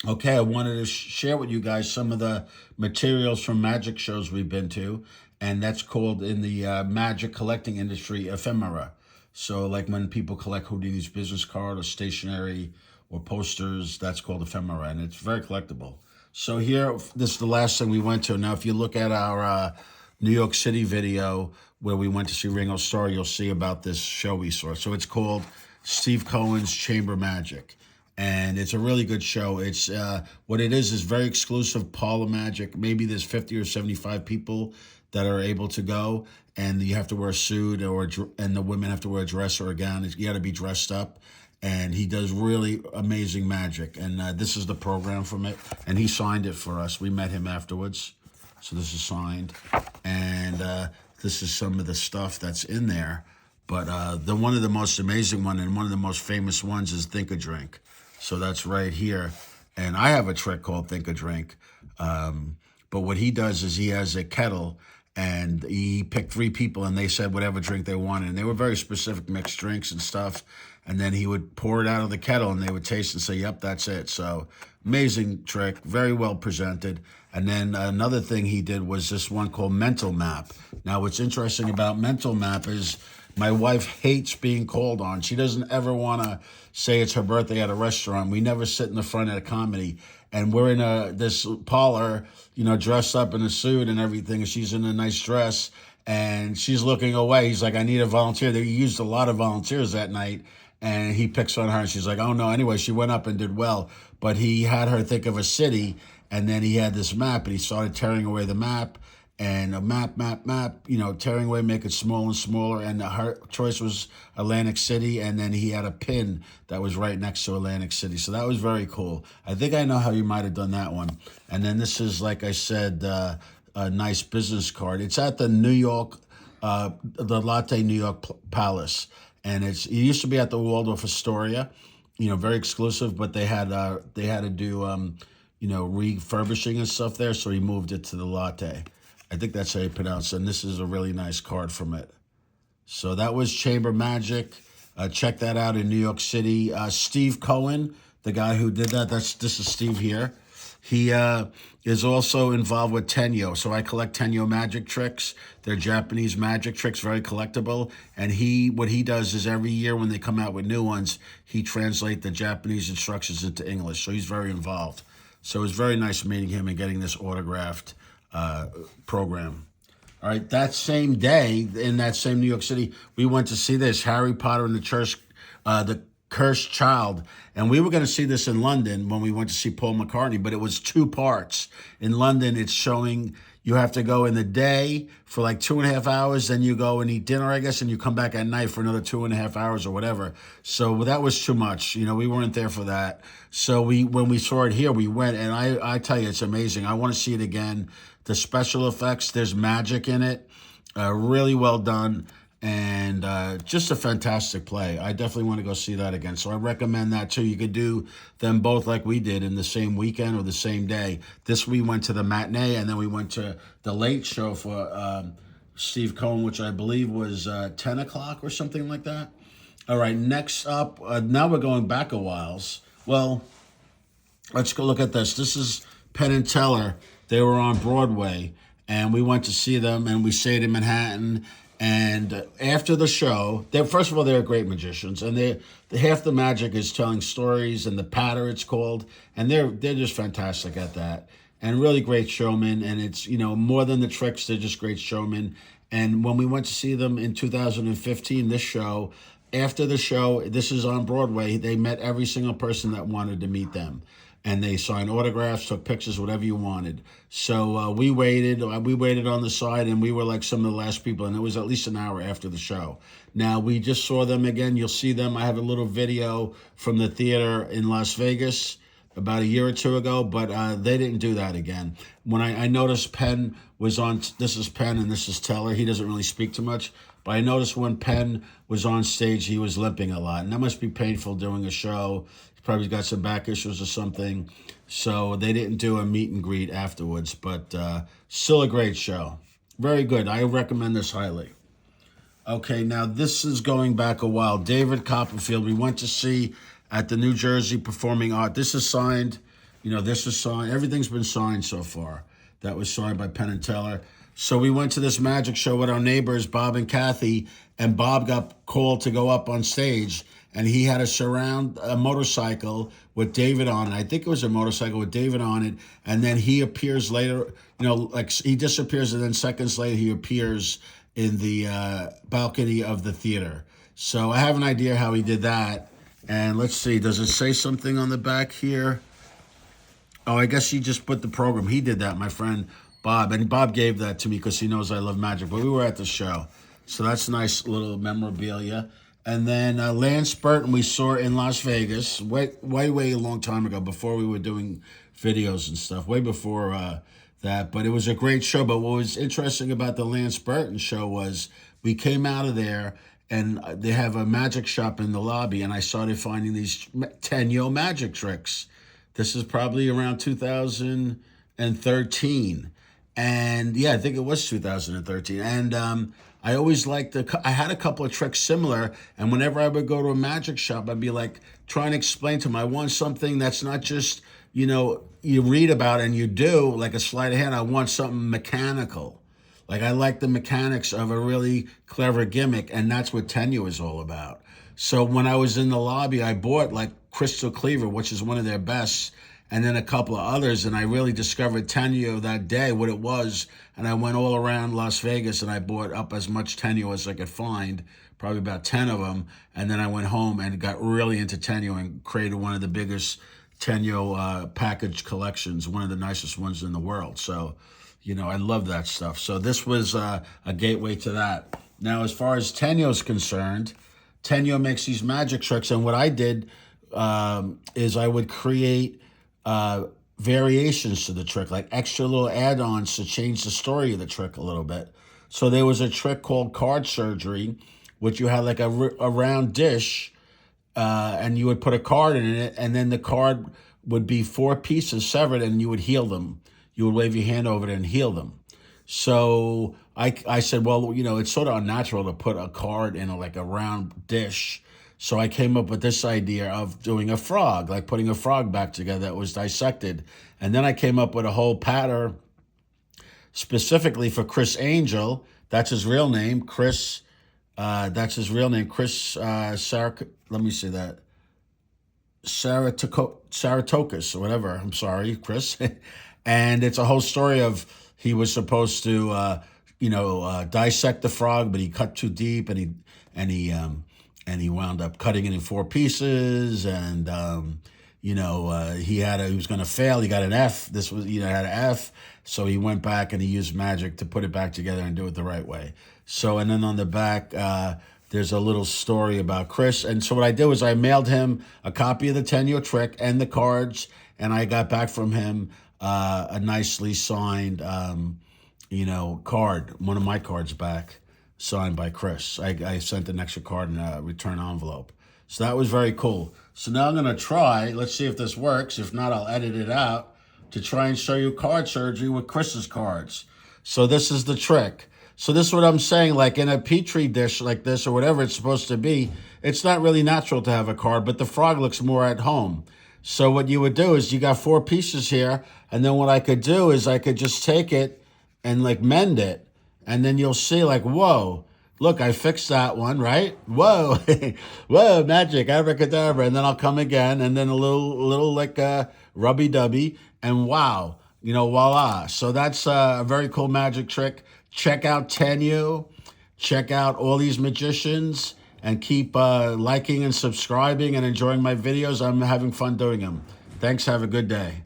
Okay, I wanted to share with you guys some of the materials from magic shows we've been to, and that's called in the magic collecting industry ephemera. So, like when people collect Houdini's business card or stationery or posters, that's called ephemera, and it's very collectible. So here, this is the last thing we went to. Now, if you look at our New York City video where we went to see Ringo Starr, you'll see about this show we saw. So it's called Steve Cohen's Chamber Magic, and it's a really good show. It's what it is very exclusive parlor magic. Maybe there's 50 or 75 people that are able to go, and you have to wear a suit, and the women have to wear a dress or a gown. You got to be dressed up, and he does really amazing magic. And this is the program from it, and he signed it for us. We met him afterwards, so this is signed, and this is some of the stuff that's in there. But the one of the most amazing one and one of the most famous ones is Think a Drink. So that's right here. And I have a trick called Think a Drink. But what he does is he has a kettle and he picked three people and they said whatever drink they wanted. And they were very specific mixed drinks and stuff. And then he would pour it out of the kettle and they would taste and say, yep, that's it. So amazing trick, very well presented. And then another thing he did was this one called Mental Map. Now, what's interesting about Mental Map is my wife hates being called on. She doesn't ever want to say it's her birthday at a restaurant. We never sit in the front at a comedy. And we're in this parlor, dressed up in a suit and everything. And she's in a nice dress and she's looking away. He's like, I need a volunteer. They used a lot of volunteers that night. And he picks on her and she's like, oh no. Anyway, she went up and did well. But he had her think of a city. And then he had this map and he started tearing away the map. And a map, tearing away, make it smaller and smaller. And her choice was Atlantic City. And then he had a pin that was right next to Atlantic City. So that was very cool. I think I know how you might have done that one. And then this is, like I said, a nice business card. It's at the the Latte New York Palace. And it used to be at the Waldorf Astoria, very exclusive, but they had to do, refurbishing and stuff there. So he moved it to the Latte. I think that's how you pronounce it. And this is a really nice card from it. So that was Chamber Magic. Check that out in New York City. Steve Cohen, the guy who did that, this is Steve here. He is also involved with Tenyo. So I collect Tenyo magic tricks. They're Japanese magic tricks, very collectible. And what he does is every year when they come out with new ones, he translates the Japanese instructions into English. So he's very involved. So it was very nice meeting him and getting this autographed program. All right, that same day in that same New York City, we went to see this Harry Potter and the Cursed Child, and we were going to see this in London when we went to see Paul McCartney, but it was two parts. In London, it's showing you have to go in the day for like 2.5 hours, then you go and eat dinner, I guess, and you come back at night for another 2.5 hours or whatever. So that was too much. We weren't there for that. So when we saw it here, we went, and I tell you, it's amazing. I want to see it again. The special effects, there's magic in it, really well done, and just a fantastic play. I definitely want to go see that again. So I recommend that too. You could do them both like we did in the same weekend or the same day. We went to the matinee, and then we went to the late show for Steve Cohen, which I believe was 10 o'clock or something like that. All right, next up, now we're going back a whiles. Well, let's go look at this. This is Penn and Teller. They were on Broadway, and we went to see them, and we stayed in Manhattan. And after the show, first of all, they're great magicians, and half the magic is telling stories, and the patter it's called, and they're just fantastic at that, and really great showmen. And it's more than the tricks, they're just great showmen. And when we went to see them in 2015, this show, after the show, this is on Broadway, they met every single person that wanted to meet them. And they signed autographs, took pictures, whatever you wanted. So we waited on the side, and we were like some of the last people, and it was at least an hour after the show. Now, we just saw them again. You'll see them. I have a little video from the theater in Las Vegas about a year or two ago, but they didn't do that again. When I noticed Penn was on, this is Penn and this is Teller. He doesn't really speak too much, but I noticed when Penn was on stage, he was limping a lot, and that must be painful doing a show. Probably got some back issues or something. So they didn't do a meet and greet afterwards, but still a great show. Very good. I recommend this highly. Okay, now this is going back a while. David Copperfield, we went to see at the New Jersey Performing Art. This is signed This is signed. Everything's been signed so far. That was signed by Penn and Teller. So we went to this magic show with our neighbors, Bob and Kathy, and Bob got called to go up on stage, and he had a motorcycle with David on it. I think it was a motorcycle with David on it, and then he appears later, like he disappears, and then seconds later he appears in the balcony of the theater. So I have an idea how he did that. And let's see, does it say something on the back here? Oh, I guess he just put the program. He did that, my friend Bob. And Bob gave that to me because he knows I love magic. But we were at the show. So that's nice little memorabilia. And then Lance Burton we saw in Las Vegas way a long time ago, before we were doing videos and stuff, way before that. But it was a great show. But what was interesting about the Lance Burton show was we came out of there, and they have a magic shop in the lobby, and I started finding these Tenyo magic tricks. This is probably around 2013. And yeah, I think it was 2013. And I always liked I had a couple of tricks similar. And whenever I would go to a magic shop, I'd be like trying to explain to them, I want something that's not just, you read about and you do, like a sleight of hand. I want something mechanical. Like I like the mechanics of a really clever gimmick. And that's what Tenyo is all about. So when I was in the lobby, I bought like Crystal Cleaver, which is one of their best, and then a couple of others. And I really discovered Tenyo that day, what it was. And I went all around Las Vegas and I bought up as much Tenyo as I could find, probably about 10 of them. And then I went home and got really into Tenyo and created one of the biggest Tenyo package collections, one of the nicest ones in the world. So, I love that stuff. So this was a gateway to that. Now, as far as Tenyo's concerned, Tenyo makes these magic tricks, and what I did is I would create variations to the trick, like extra little add-ons to change the story of the trick a little bit. So there was a trick called card surgery, which you had like a round dish, and you would put a card in it, and then the card would be 4 pieces severed, and you would heal them. You would wave your hand over it and heal them. So I said, well, it's sort of unnatural to put a card in like a round dish. So I came up with this idea of doing a frog, like putting a frog back together that was dissected. And then I came up with a whole pattern specifically for Chris Angel. That's his real name, Chris. That's his real name, Chris let me see that. Saratokis or whatever. I'm sorry, Chris. And it's a whole story of he was supposed to, dissect the frog, but he cut too deep, and he wound up cutting it in 4 pieces, and he was going to fail. He got an F. This was had an F, so he went back and he used magic to put it back together and do it the right way. So, and then on the back, there's a little story about Chris. And so what I did was I mailed him a copy of the Tenyo trick and the cards, and I got back from him a nicely signed, card, one of my cards back, signed by Chris. I sent an extra card in a return envelope. So that was very cool. So now I'm going to try, let's see if this works. If not, I'll edit it out to try and show you card surgery with Chris's cards. So this is the trick. So this is what I'm saying, like in a Petri dish like this or whatever it's supposed to be, it's not really natural to have a card, but the frog looks more at home. So what you would do is you got 4 pieces here, and then what I could do is I could just take it and like mend it, and then you'll see like, whoa, look, I fixed that one, right? Whoa, whoa, magic, abracadabra, and then I'll come again, and then a little like rubby-dubby, and wow, voila. So that's a very cool magic trick. Check out Tenyo, check out all these magicians, and keep liking and subscribing and enjoying my videos. I'm having fun doing them. Thanks. Have a good day.